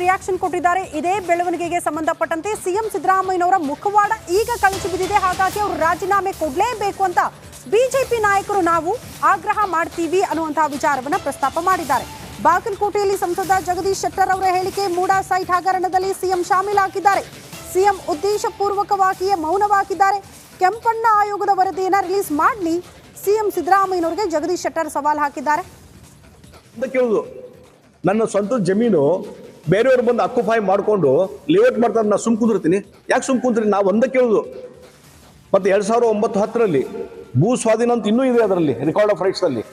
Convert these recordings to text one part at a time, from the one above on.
Reaction ಕೊಟ್ಟಿದ್ದಾರೆ. ಇದೇ ಬೆಳವಣಿಗೆಗೆ ಸಂಬಂಧಪಟ್ಟಂತೆ ಸಿಎಂ ಸಿದ್ದರಾಮಯ್ಯನವರ ಮುಖವಾಡ ಈಗ ಕಳಚಿ ಬಿದ್ದಿದೆ. ಹಾಗಾಗಿ ಅವರು ರಾಜೀನಾಮೆ ಕೊಡಲೇಬೇಕು ಅಂತ ಬಿಜೆಪಿ ನಾಯಕರು ನಾವು ಆಗ್ರಹ ಮಾಡ್ತೀವಿ ಅನ್ನುವಂತಹ ವಿಚಾರವನ್ನ ಪ್ರಸ್ತಾಪ ಮಾಡಿದ್ದಾರೆ. ಬಾಗಲಕೋಟೆಯಲ್ಲಿ ಸಂಸದ ಜಗದೀಶ್ ಶೆಟ್ಟರ್ ಅವರ ಹೇಳಿಕೆ ಮೂಡಾ ಸೈಟ್ ಹಗರಣದಲ್ಲಿ ಸಿಎಂ ಶಾಮೀಲಾಗಿದ್ದಾರೆ. ಸಿಎಂ ಉದ್ದೇಶಪೂರ್ವಕವಾಗಿಯೇ ಮೌನವಾಗಿದ್ದಾರೆ. ಕೆಂಪಣ್ಣ ಆಯೋಗದ ವರದಿಯನ್ನು ರಿಲೀಸ್ ಮಾಡಲಿ ಸಿಎಂ ಸಿದ್ದರಾಮಯ್ಯನವರಿಗೆ ಜಗದೀಶ್ ಶೆಟ್ಟರ್ ಸವಾಲ್ ಹಾಕಿದ್ದಾರೆ. ನನ್ನ ಸ್ವಂತ ಜಮೀನು ಬೇರೆಯವರು ಬಂದು ಅಕ್ಯುಪೈ ಮಾಡಿಕೊಂಡು ಲೇಔಟ್ ಮಾಡ್ತಾರೆ, ನಾನು ಸುಮ್ ಕುಂದಿರ್ತೀನಿ. ಯಾಕೆ ಸುಮ್ ಕುಂದ್ರಿ? ನಾವು ಒಂದೇ ಕೇಳುದು. ಮತ್ತು 2009-10ರಲ್ಲಿ ಭೂ ಸ್ವಾಧೀನ ಅಂತ ಇನ್ನೂ ಇದೆ, ಅದರಲ್ಲಿ ರೆಕಾರ್ಡ್ ಆಫ್ ರೈಟ್ಸ್ ಅಲ್ಲಿ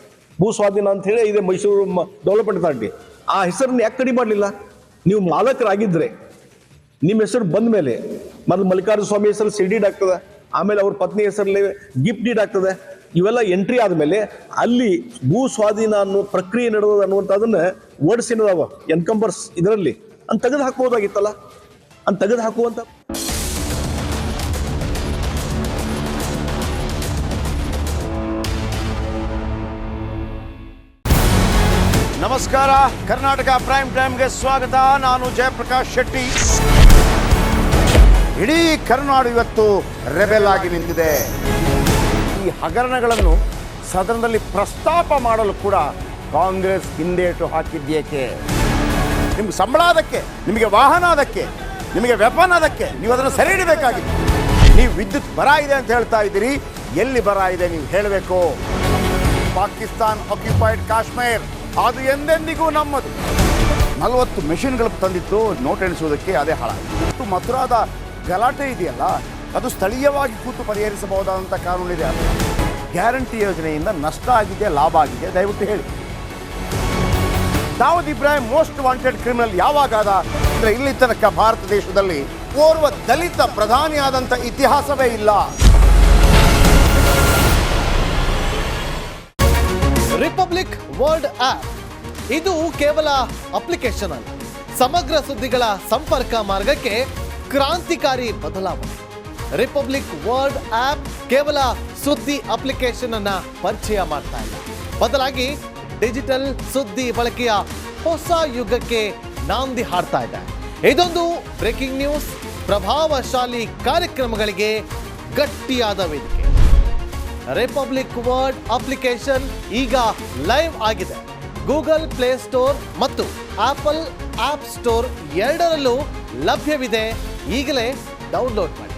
ಭೂ ಸ್ವಾಧೀನ ಅಂತ ಹೇಳಿ ಇದೆ, ಮೈಸೂರು ಡೆವಲಪ್ಮೆಂಟ್ ಅಥಾರಿಟಿ. ಆ ಹೆಸರನ್ನು ಯಾಕೆ ಕಡಿಮೆ ಮಾಡಲಿಲ್ಲ? ನೀವು ಮಾಲಕರಾಗಿದ್ದರೆ ನಿಮ್ಮ ಹೆಸರು ಬಂದ ಮೇಲೆ ಮೊದಲು ಮಲ್ಲಿಕಾರ್ಜುನ ಸ್ವಾಮಿ ಹೆಸರು ಸಿಡಿಡ್ ಆಗ್ತದೆ, ಆಮೇಲೆ ಅವ್ರ ಪತ್ನಿ ಹೆಸರಲ್ಲಿ ಗಿಫ್ಟ್ ಡೀಡ್ ಆಗ್ತದೆ. ಇವೆಲ್ಲ ಎಂಟ್ರಿ ಆದಮೇಲೆ ಅಲ್ಲಿ ಭೂ ಸ್ವಾಧೀನ ಅನ್ನೋ ಪ್ರಕ್ರಿಯೆ ನಡೆದ ಅನ್ನುವಂಥದ್ದನ್ನು ವರ್ಡ್ಸ್ ಏನದಾವ ಎನ್ಕಂಬರ್ಸ್ ಇದರಲ್ಲಿ ಅಂತ ತೆಗೆದು ಹಾಕ್ಬೋದಾಗಿತ್ತಲ್ಲ, ಅಂತ ತೆಗೆದು ಹಾಕುವಂಥ. ನಮಸ್ಕಾರ, ಕರ್ನಾಟಕ ಪ್ರೈಮ್ ಟೈಮ್ಗೆ ಸ್ವಾಗತ. ನಾನು ಜಯಪ್ರಕಾಶ್ ಶೆಟ್ಟಿ. ಇಡೀ ಕರ್ನಾಡು ಇವತ್ತು ರೆಬೆಲ್ ಆಗಿ ನಿಂತಿದೆ. ಈ ಹಗರಣಗಳನ್ನು ಸದನದಲ್ಲಿ ಪ್ರಸ್ತಾಪ ಮಾಡಲು ಕೂಡ ಕಾಂಗ್ರೆಸ್ ಹಿಂದೇಟು ಹಾಕಿದ್ದೇಕೆ? ನಿಮ್ಗೆ ಸಂಬಳ ಅದಕ್ಕೆ, ನಿಮಗೆ ವಾಹನ ಅದಕ್ಕೆ, ನಿಮಗೆ ವೆಪನ್ ಅದಕ್ಕೆ, ನೀವು ಅದನ್ನು ಸೆರೆ ಹಿಡಬೇಕಾಗಿತ್ತು. ನೀವು ವಿದ್ಯುತ್ ಬರ ಇದೆ ಅಂತ ಹೇಳ್ತಾ ಇದ್ದೀರಿ, ಎಲ್ಲಿ ಬರ ಇದೆ ನೀವು ಹೇಳಬೇಕು. ಪಾಕಿಸ್ತಾನ್ ಆಕ್ಯುಪೈಡ್ ಕಾಶ್ಮೀರ್ ಅದು ಎಂದೆಂದಿಗೂ ನಮ್ಮದು. 40 ಮೆಷಿನ್ಗಳು ತಂದಿತ್ತು ನೋಟ್ ಎಣಿಸುವುದಕ್ಕೆ, ಅದೇ ಹಾಳಾಗಿತ್ತು. ಮಥುರಾದ ಗಲಾಟೆ ಇದೆಯಲ್ಲ, ಅದು ಸ್ಥಳೀಯವಾಗಿ ಕೂತು ಪರಿಹರಿಸಬಹುದಾದಂಥ ಕಾನೂನಿದೆ. ಅದು ಗ್ಯಾರಂಟಿ ಯೋಜನೆಯಿಂದ ನಷ್ಟ ಆಗಿದೆ, ಲಾಭ ಆಗಿದೆ, ದಯವಿಟ್ಟು ಹೇಳಿ. Dawood Ibrahim most wanted criminal ಯಾವಾಗಾದ ಅಂದರೆ ಇಲ್ಲಿ ತನಕ ಭಾರತ ದೇಶದಲ್ಲಿ ಓರ್ವ ದಲಿತ ಪ್ರಧಾನಿಯಾದಂಥ ಇತಿಹಾಸವೇ ಇಲ್ಲ. ರಿಪಬ್ಲಿಕ್ ವರ್ಲ್ಡ್ ಆಪ್ ಇದು ಕೇವಲ ಅಪ್ಲಿಕೇಶನ್ ಅಲ್ಲ, ಸಮಗ್ರ ಸುದ್ದಿಗಳ ಸಂಪರ್ಕ ಮಾರ್ಗಕ್ಕೆ ಕ್ರಾಂತಿಕಾರಿ ಬದಲಾವಣೆ. ರಿಪಬ್ಲಿಕ್ ವರ್ಲ್ಡ್ ಆಪ್ ಕೇವಲ ಸುದ್ದಿ ಅಪ್ಲಿಕೇಶನ್ ಅನ್ನ ಪರಿಚಯ ಮಾಡ್ತಾ ಇಲ್ಲ, ಬದಲಾಗಿ ಡಿಜಿಟಲ್ ಸುದ್ದಿ ಬಳಕೆಯ ಹೊಸ ಯುಗಕ್ಕೆ ನಾಂದಿ ಹಾಡ್ತಾ ಇದೆ. ಇದೊಂದು ಬ್ರೇಕಿಂಗ್ ನ್ಯೂಸ್, ಪ್ರಭಾವಶಾಲಿ ಕಾರ್ಯಕ್ರಮಗಳಿಗೆ ಗಟ್ಟಿಯಾದ ವೇದಿಕೆ. ರಿಪಬ್ಲಿಕ್ ವರ್ಲ್ಡ್ ಅಪ್ಲಿಕೇಶನ್ ಈಗ ಲೈವ್ ಆಗಿದೆ. ಗೂಗಲ್ ಪ್ಲೇ ಸ್ಟೋರ್ ಮತ್ತು ಆಪಲ್ ಆಪ್ ಸ್ಟೋರ್ ಎರಡರಲ್ಲೂ ಲಭ್ಯವಿದೆ. ಈಗಲೇ ಡೌನ್ಲೋಡ್ ಮಾಡಿ.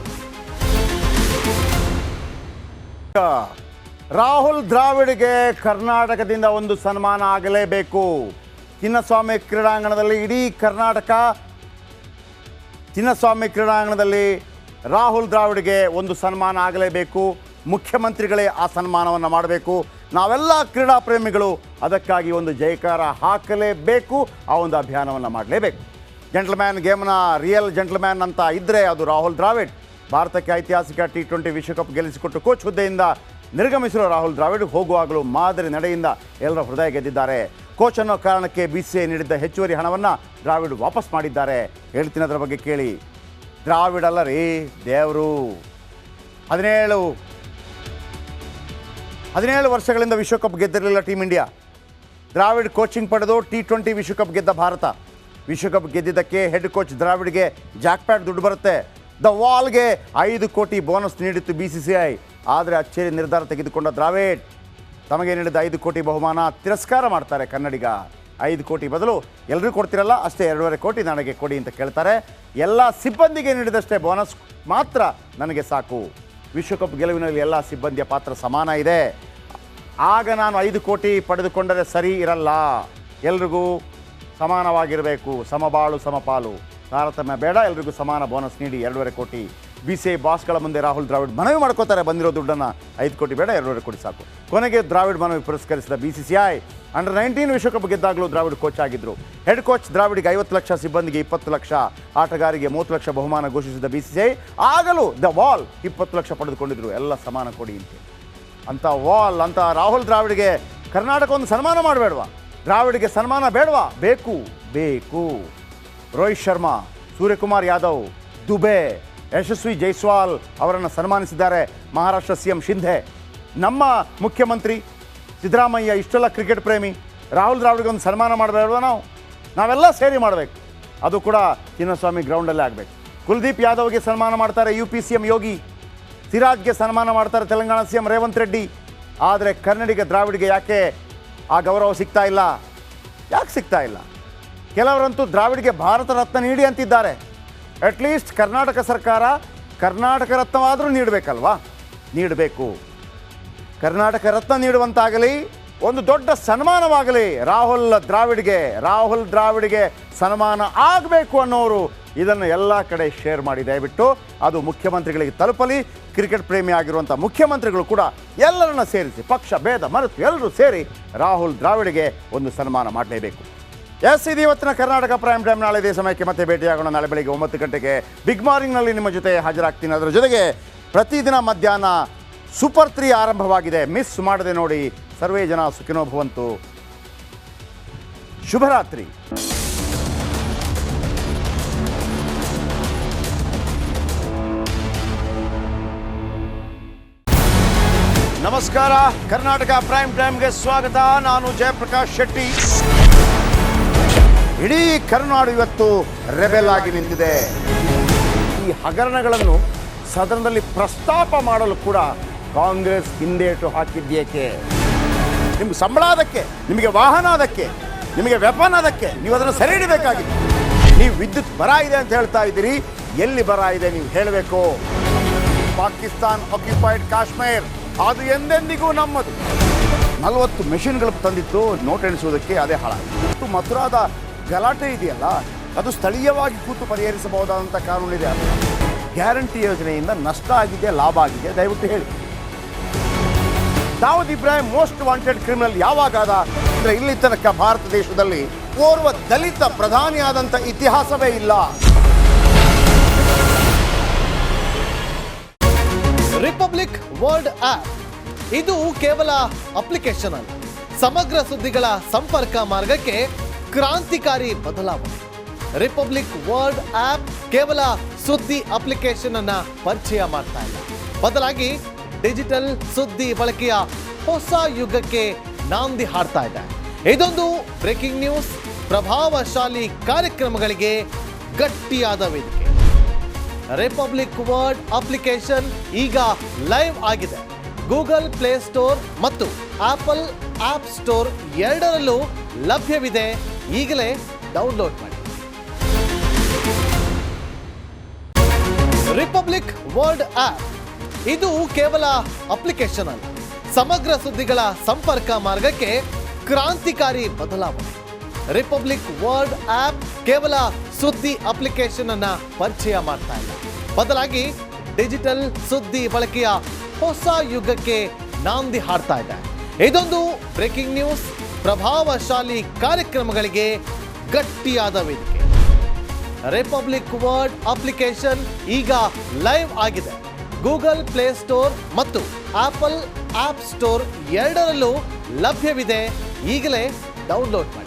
ರಾಹುಲ್ ದ್ರಾವಿಡ್ಗೆ ಕರ್ನಾಟಕದಿಂದ ಒಂದು ಸನ್ಮಾನ ಆಗಲೇಬೇಕು. ಚಿನ್ನಸ್ವಾಮಿ ಕ್ರೀಡಾಂಗಣದಲ್ಲಿ ಇಡೀ ಕರ್ನಾಟಕ ಚಿನ್ನಸ್ವಾಮಿ ಕ್ರೀಡಾಂಗಣದಲ್ಲಿ ರಾಹುಲ್ ದ್ರಾವಿಡ್ಗೆ ಒಂದು ಸನ್ಮಾನ ಆಗಲೇಬೇಕು. ಮುಖ್ಯಮಂತ್ರಿಗಳೇ ಆ ಸನ್ಮಾನವನ್ನು ಮಾಡಬೇಕು. ನಾವೆಲ್ಲ ಕ್ರೀಡಾ ಪ್ರೇಮಿಗಳು ಅದಕ್ಕಾಗಿ ಒಂದು ಜಯಕಾರ ಹಾಕಲೇಬೇಕು. ಆ ಒಂದು ಅಭಿಯಾನವನ್ನು ಮಾಡಲೇಬೇಕು. ಜೆಂಟ್ಲ್ಮ್ಯಾನ್ ಗೇಮ್ನ ರಿಯಲ್ ಜೆಂಟ್ಲ್ಮ್ಯಾನ್ ಅಂತ ಇದ್ದರೆ ಅದು ರಾಹುಲ್ ದ್ರಾವಿಡ್. ಭಾರತಕ್ಕೆ ಐತಿಹಾಸಿಕ T20 ವಿಶ್ವಕಪ್ ಗೆಲ್ಲಿಸಿಕೊಟ್ಟು ಕೋಚ್ ಹುದ್ದೆಯಿಂದ ನಿರ್ಗಮಿಸಿರೋ ರಾಹುಲ್ ದ್ರಾವಿಡ್ ಹೋಗುವಾಗಲೂ ಮಾದರಿ ನಡೆಯಿಂದ ಎಲ್ಲರ ಹೃದಯ ಗೆದ್ದಿದ್ದಾರೆ. ಕೋಚ್ ಅನ್ನೋ ಕಾರಣಕ್ಕೆ BCCI ನೀಡಿದ್ದ ಹೆಚ್ಚುವರಿ ಹಣವನ್ನು ದ್ರಾವಿಡ್ ವಾಪಸ್ ಮಾಡಿದ್ದಾರೆ. ಹೇಳ್ತೀನಿ ಅದರ ಬಗ್ಗೆ ಕೇಳಿ. ದ್ರಾವಿಡ್ ಅಲ್ಲ ರೀ, ದೇವರು. 17 ವರ್ಷಗಳಿಂದ ವಿಶ್ವಕಪ್ ಗೆದ್ದಿರಲಿಲ್ಲ ಟೀಮ್ ಇಂಡಿಯಾ. ದ್ರಾವಿಡ್ ಕೋಚಿಂಗ್ ಪಡೆದು T20 ವಿಶ್ವಕಪ್ ಗೆದ್ದ ಭಾರತ. ವಿಶ್ವಕಪ್ ಗೆದ್ದಿದ್ದಕ್ಕೆ ಹೆಡ್ ಕೋಚ್ ದ್ರಾವಿಡ್ಗೆ ಜಾಕ್ಪ್ಯಾಟ್ ದುಡ್ಡು ಬರುತ್ತೆ. ದ ವಾಲ್ಗೆ 5 ಕೋಟಿ ಬೋನಸ್ ನೀಡಿತ್ತು BCCI. ಆದರೆ ಅಚ್ಚೇರಿ ನಿರ್ಧಾರ ತೆಗೆದುಕೊಂಡ ದ್ರಾವಿಡ್ ತಮಗೆ ನೀಡಿದ 5 ಕೋಟಿ ಬಹುಮಾನ ತಿರಸ್ಕಾರ ಮಾಡ್ತಾರೆ. ಕನ್ನಡಿಗ 5 ಕೋಟಿ ಬದಲು ಎಲ್ಲರೂ ಕೊಡ್ತಿರಲ್ಲ, ಅಷ್ಟೇ 2.5 ಕೋಟಿ ನನಗೆ ಕೊಡಿ ಅಂತ ಕೇಳ್ತಾರೆ. ಎಲ್ಲ ಸಿಬ್ಬಂದಿಗೆ ನೀಡಿದಷ್ಟೇ ಬೋನಸ್ ಮಾತ್ರ ನನಗೆ ಸಾಕು. ವಿಶ್ವಕಪ್ ಗೆಲುವಿನಲ್ಲಿ ಎಲ್ಲ ಸಿಬ್ಬಂದಿಯ ಪಾತ್ರ ಸಮಾನ ಇದೆ. ಆಗ ನಾನು 5 ಕೋಟಿ ಪಡೆದುಕೊಂಡರೆ ಸರಿ ಇರಲ್ಲ. ಎಲ್ರಿಗೂ ಸಮಾನವಾಗಿರಬೇಕು, ಸಮಬಾಳು ಸಮಪಾಲು, ತಾರತಮ್ಯ ಬೇಡ, ಎಲ್ರಿಗೂ ಸಮಾನ ಬೋನಸ್ ನೀಡಿ 2.5 ಕೋಟಿ. BCCI ಬಾಸ್ಗಳ ಮುಂದೆ ರಾಹುಲ್ ದ್ರಾವಿಡ್ ಮನವಿ ಮಾಡ್ಕೋತಾರೆ. ಬಂದಿರೋ ದುಡ್ಡನ್ನು 5 ಕೋಟಿ ಬೇಡ, 2.5 ಕೋಟಿ ಸಾಕು. ಕೊನೆಗೆ ದ್ರಾವಿಡ್ ಮನವಿ ಪುರಸ್ಕರಿಸಿದ BCCI. ಅಂಡರ್-19 ವಿಶ್ವಕಪ್ ಗೆದ್ದಾಗಲೂ ದ್ರಾವಿಡ್ ಕೋಚ್ ಆಗಿದ್ದರು. ಹೆಡ್ ಕೋಚ್ ದ್ರಾವಿಡ್ಗೆ 50 ಲಕ್ಷ, ಸಿಬ್ಬಂದಿಗೆ 20 ಲಕ್ಷ, ಆಟಗಾರಿಗೆ 30 ಲಕ್ಷ ಬಹುಮಾನ ಘೋಷಿಸಿದ BCCI. ಆಗಲೂ ದ ವಾಲ್ 20 ಲಕ್ಷ ಪಡೆದುಕೊಂಡಿದ್ರು. ಎಲ್ಲ ಸಮಾನ ಕೊಡಿ ಅಂತ ವಾಲ್ ಅಂತ ರಾಹುಲ್ ದ್ರಾವಿಡ್ಗೆ ಕರ್ನಾಟಕ ಒಂದು ಸನ್ಮಾನ ಮಾಡಬೇಡವಾ? ದ್ರಾವಿಡ್ಗೆ ಸನ್ಮಾನ ಬೇಡವಾ? ಬೇಕು ಬೇಕು. ರೋಹಿತ್ ಶರ್ಮಾ, ಸೂರ್ಯಕುಮಾರ್ ಯಾದವ್, ದುಬೆ, ಯಶಸ್ವಿ ಜೈಸ್ವಾಲ್ ಅವರನ್ನು ಸನ್ಮಾನಿಸಿದ್ದಾರೆ ಮಹಾರಾಷ್ಟ್ರ CM ಶಿಂಧೆ. ನಮ್ಮ ಮುಖ್ಯಮಂತ್ರಿ ಸಿದ್ದರಾಮಯ್ಯ ಇಷ್ಟೆಲ್ಲ ಕ್ರಿಕೆಟ್ ಪ್ರೇಮಿ, ರಾಹುಲ್ ದ್ರಾವಿಡ್ಗೆ ಒಂದು ಸನ್ಮಾನ ಮಾಡಬೇಡವಾ? ನಾವೆಲ್ಲ ಸೇರಿ ಮಾಡಬೇಕು. ಅದು ಕೂಡ ಚಿನ್ನಸ್ವಾಮಿ ಗ್ರೌಂಡಲ್ಲೇ ಆಗಬೇಕು. ಕುಲ್ದೀಪ್ ಯಾದವ್ಗೆ ಸನ್ಮಾನ ಮಾಡ್ತಾರೆ UP CM ಯೋಗಿ, ಸಿರಾಜ್ಗೆ ಸನ್ಮಾನ ಮಾಡ್ತಾರೆ ತೆಲಂಗಾಣ CM ರೇವಂತ್ ರೆಡ್ಡಿ. ಆದರೆ ಕನ್ನಡಿಗ ದ್ರಾವಿಡ್ಗೆ ಯಾಕೆ ಆ ಗೌರವ ಸಿಗ್ತಾ ಇಲ್ಲ? ಯಾಕೆ ಸಿಗ್ತಾ ಇಲ್ಲ? ಕೆಲವರಂತೂ ದ್ರಾವಿಡ್ಗೆ ಭಾರತ ರತ್ನ ನೀಡಿ ಅಂತಿದ್ದಾರೆ. ಅಟ್ಲೀಸ್ಟ್ ಕರ್ನಾಟಕ ಸರ್ಕಾರ ಕರ್ನಾಟಕ ರತ್ನವಾದರೂ ನೀಡಬೇಕಲ್ವಾ? ನೀಡಬೇಕು. ಕರ್ನಾಟಕ ರತ್ನ ನೀಡುವಂತಾಗಲಿ, ಒಂದು ದೊಡ್ಡ ಸನ್ಮಾನವಾಗಲಿ. ರಾಹುಲ್ ದ್ರಾವಿಡ್ಗೆ ಸನ್ಮಾನ ಆಗಬೇಕು ಅನ್ನೋರು ಇದನ್ನು ಎಲ್ಲ ಕಡೆ ಶೇರ್ ಮಾಡಿ ದಯವಿಟ್ಟು ಅದು ಮುಖ್ಯಮಂತ್ರಿಗಳಿಗೆ ತಲುಪಲಿ. ಕ್ರಿಕೆಟ್ ಪ್ರೇಮಿ ಆಗಿರುವಂಥ ಮುಖ್ಯಮಂತ್ರಿಗಳು ಕೂಡ ಎಲ್ಲರನ್ನ ಸೇರಿಸಿ, ಪಕ್ಷ ಭೇದ ಮರೆತು ಎಲ್ಲರೂ ಸೇರಿ ರಾಹುಲ್ ದ್ರಾವಿಡ್ಗೆ ಒಂದು ಸನ್ಮಾನ ಮಾಡಲೇಬೇಕು. ಇದು ಇವತ್ತಿನ ಕರ್ನಾಟಕ ಪ್ರೈಮ್ ಟೈಮ್. ನಾಳೆ ಇದೇ ಸಮಯಕ್ಕೆ ಮತ್ತೆ ಭೇಟಿಯಾಗೋಣ. ನಾಳೆ ಬೆಳಿಗ್ಗೆ 9 ಗಂಟೆಗೆ ಬಿಗ್ ಮಾರ್ನಿಂಗ್ನಲ್ಲಿ ನಿಮ್ಮ ಜೊತೆ ಹಾಜರಾಗ್ತೀನಿ. ಅದರ ಜೊತೆಗೆ ಪ್ರತಿದಿನ ಮಧ್ಯಾಹ್ನ ಸೂಪರ್ 3 ಆರಂಭವಾಗಿದೆ, ಮಿಸ್ ಮಾಡದೆ ನೋಡಿ. ಸರ್ವೇ ಜನ ಸುಖಿನೋ ಭವಂತು. ಶುಭರಾತ್ರಿ. ನಮಸ್ಕಾರ. ಕರ್ನಾಟಕ ಪ್ರೈಮ್ ಟೈಮ್ಗೆ ಸ್ವಾಗತ. ನಾನು ಜಯಪ್ರಕಾಶ್ ಶೆಟ್ಟಿ. ಇಡೀ ಕರುನಾಡು ಇವತ್ತು ರೆಬೆಲ್ ಆಗಿ ನಿಂತಿದೆ. ಈ ಹಗರಣಗಳನ್ನು ಸದನದಲ್ಲಿ ಪ್ರಸ್ತಾಪ ಮಾಡಲು ಕೂಡ ಕಾಂಗ್ರೆಸ್ ಹಿಂದೇಟು ಹಾಕಿದ್ದೇಕೆ? ನಿಮ್ಗೆ ಸಂಬಳ ಅದಕ್ಕೆ, ನಿಮಗೆ ವಾಹನ ಅದಕ್ಕೆ, ನಿಮಗೆ ವೆಪನ್ ಅದಕ್ಕೆ, ನೀವು ಅದನ್ನು ಸೆರೆ ಹಿಡಿಬೇಕಾಗಿತ್ತು. ನೀವು ವಿದ್ಯುತ್ ಬರ ಇದೆ ಅಂತ ಹೇಳ್ತಾ ಇದ್ದೀರಿ, ಎಲ್ಲಿ ಬರ ಇದೆ ನೀವು ಹೇಳಬೇಕು. ಪಾಕಿಸ್ತಾನ್ ಆಕ್ಯುಪೈಡ್ ಕಾಶ್ಮೀರ್ ಅದು ಎಂದೆಂದಿಗೂ ನಮ್ಮದು. 40 ಮೆಷಿನ್ಗಳು ತಂದಿತ್ತು ನೋಟ್ ಎಣಿಸುವುದಕ್ಕೆ, ಅದೇ ಹಾಳಾಗಿದೆ. ಮಥುರಾದ ಗಲಾಟೆ ಇದೆಯಲ್ಲ, ಅದು ಸ್ಥಳೀಯವಾಗಿ ಕೂತು ಪರಿಹರಿಸಬಹುದಾದಂಥ ಕಾನೂನಿದೆ. ಅದು ಗ್ಯಾರಂಟಿ ಯೋಜನೆಯಿಂದ ನಷ್ಟ ಆಗಿದೆ, ಲಾಭ ಆಗಿದೆ, ದಯವಿಟ್ಟು ಹೇಳಿ. Dawood Ibrahim most wanted criminal ಯಾವಾಗಾದ ಅಂದರೆ ಇಲ್ಲಿ ತನಕ ಭಾರತ ದೇಶದಲ್ಲಿ ಓರ್ವ ದಲಿತ ಪ್ರಧಾನಿಯಾದಂಥ ಇತಿಹಾಸವೇ ಇಲ್ಲ. ರಿಪಬ್ಲಿಕ್ ವರ್ಲ್ಡ್ ಆಪ್ ಇದು ಕೇವಲ ಅಪ್ಲಿಕೇಶನ್ ಅಲ್ಲ, ಸಮಗ್ರ ಸುದ್ದಿಗಳ ಸಂಪರ್ಕ ಮಾರ್ಗಕ್ಕೆ ಕ್ರಾಂತಿಕಾರಿ ಬದಲಾವಣೆ. ರಿಪಬ್ಲಿಕ್ ವರ್ಲ್ಡ್ ಆಪ್ ಕೇವಲ ಸುದ್ದಿ ಅಪ್ಲಿಕೇಶನ್ ಅನ್ನ ಪರಿಚಯ ಮಾಡ್ತಾ ಇಲ್ಲ, ಬದಲಾಗಿ ಡಿಜಿಟಲ್ ಸುದ್ದಿ ಬಳಕೆಯ ಹೊಸ ಯುಗಕ್ಕೆ ನಾಂದಿ ಹಾಡ್ತಾ ಇದೆ. ಇದೊಂದು ಬ್ರೇಕಿಂಗ್ ನ್ಯೂಸ್, ಪ್ರಭಾವಶಾಲಿ ಕಾರ್ಯಕ್ರಮಗಳಿಗೆ ಗಟ್ಟಿಯಾದ ವೇದಿಕೆ. ರಿಪಬ್ಲಿಕ್ ವರ್ಲ್ಡ್ ಅಪ್ಲಿಕೇಶನ್ ಈಗ ಲೈವ್ ಆಗಿದೆ. ಗೂಗಲ್ ಪ್ಲೇ ಸ್ಟೋರ್ ಮತ್ತು ಆಪಲ್ ಆಪ್ ಸ್ಟೋರ್ ಎರಡರಲ್ಲೂ ಲಭ್ಯವಿದೆ. ಈಗಲೇ ಡೌನ್ಲೋಡ್ ಮಾಡಿ. ರಿಪಬ್ಲಿಕ್ ವರ್ಲ್ಡ್ ಆಪ್ ಇದು ಕೇವಲ ಅಪ್ಲಿಕೇಶನ್ ಅಲ್ಲ, ಸಮಗ್ರ ಸುದ್ದಿಗಳ ಸಂಪರ್ಕ ಮಾರ್ಗಕ್ಕೆ ಕ್ರಾಂತಿಕಾರಿ ಬದಲಾವಣೆ. ರಿಪಬ್ಲಿಕ್ ವರ್ಲ್ಡ್ ಆಪ್ ಕೇವಲ ಸುದ್ದಿ ಅಪ್ಲಿಕೇಶನ್ ಅನ್ನ ಪರಿಚಯ ಮಾಡ್ತಾ ಇಲ್ಲ, ಬದಲಾಗಿ ಡಿಜಿಟಲ್ ಸುದ್ದಿ ಬಳಕೆಯ ಹೊಸ ಯುಗಕ್ಕೆ ನಾಂದಿ ಹಾಡ್ತಾ ಇದೆ. ಇದೊಂದು ಬ್ರೇಕಿಂಗ್ ನ್ಯೂಸ್, ಪ್ರಭಾವಶಾಲಿ ಕಾರ್ಯಕ್ರಮಗಳಿಗೆ ಗಟ್ಟಿಯಾದ ವೇದಿಕೆ. ರಿಪಬ್ಲಿಕ್ ವರ್ಲ್ಡ್ ಅಪ್ಲಿಕೇಶನ್ ಈಗ ಲೈವ್ ಆಗಿದೆ. ಗೂಗಲ್ ಪ್ಲೇ ಸ್ಟೋರ್ ಮತ್ತು ಆಪಲ್ ಆಪ್ ಸ್ಟೋರ್ ಎರಡರಲ್ಲೂ ಲಭ್ಯವಿದೆ. ಈಗಲೇ ಡೌನ್ಲೋಡ್ ಮಾಡಿ.